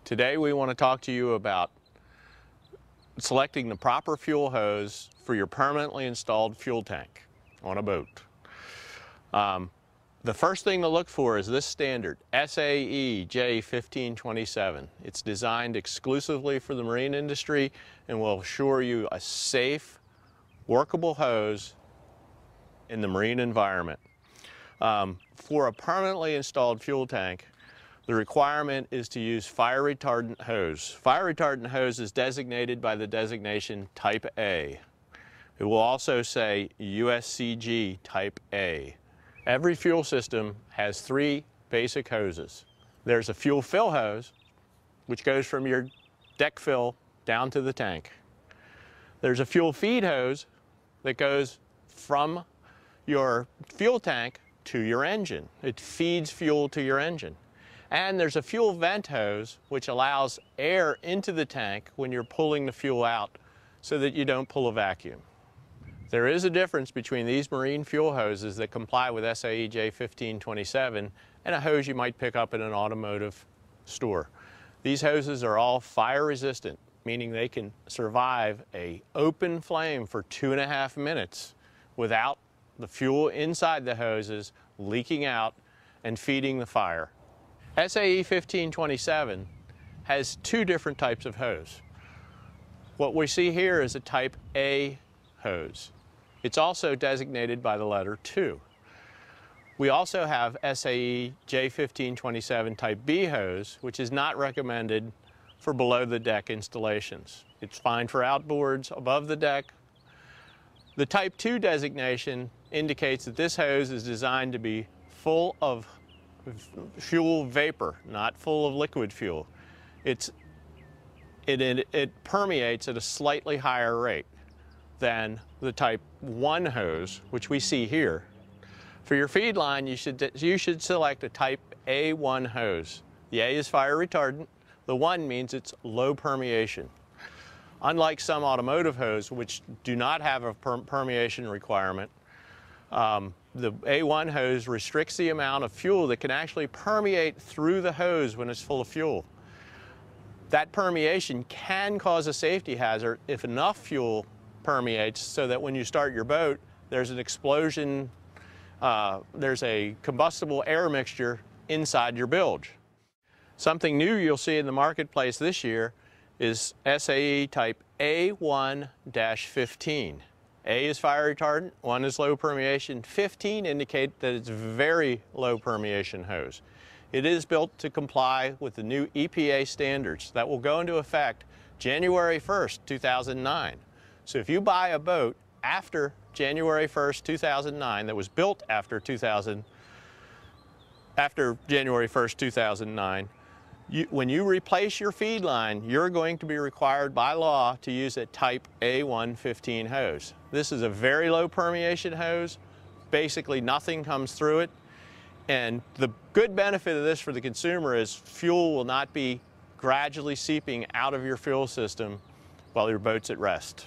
Today we want to talk to you about selecting the proper fuel hose for your permanently installed fuel tank on a boat. The first thing to look for is this standard, SAE J1527. It's designed exclusively for the marine industry and will assure you a safe, workable hose in the marine environment. For a permanently installed fuel tank, the requirement is to use fire retardant hose. Fire retardant hose is designated by the designation Type A. It will also say USCG Type A. Every fuel system has three basic hoses. There's a fuel fill hose, which goes from your deck fill down to the tank. There's a fuel feed hose that goes from your fuel tank to your engine. It feeds fuel to your engine. And there's a fuel vent hose which allows air into the tank when you're pulling the fuel out so that you don't pull a vacuum. There is a difference between these marine fuel hoses that comply with SAE J1527 and a hose you might pick up in an automotive store. These hoses are all fire resistant, meaning they can survive an open flame for 2.5 minutes without the fuel inside the hoses leaking out and feeding the fire. SAE 1527 has two different types of hose. What we see here is a Type A hose. It's also designated by the letter 2. We also have SAE J1527 Type B hose, which is not recommended for below the deck installations. It's fine for outboards, above the deck. The Type 2 designation indicates that this hose is designed to be full of fuel vapor, not full of liquid fuel. It permeates at a slightly higher rate than the Type 1 hose, which we see here. For your feed line, you should select a Type A1 hose. The A is fire retardant. The 1 means it's low permeation. Unlike some automotive hose, which do not have a permeation requirement, the A1 hose restricts the amount of fuel that can actually permeate through the hose when it's full of fuel. That permeation can cause a safety hazard if enough fuel permeates so that when you start your boat, there's an explosion, there's a combustible air mixture inside your bilge. Something new you'll see in the marketplace this year is SAE Type A1-15. A is fire retardant, 1 is low permeation, 15 indicate that it's very low permeation hose. It is built to comply with the new EPA standards that will go into effect January 1st, 2009. So if you buy a boat after January 1st, 2009 that was built after January 1st, 2009, when you replace your feed line, you're going to be required by law to use a Type A1-15 hose. This is a very low permeation hose. Basically nothing comes through it. And the good benefit of this for the consumer is fuel will not be gradually seeping out of your fuel system while your boat's at rest.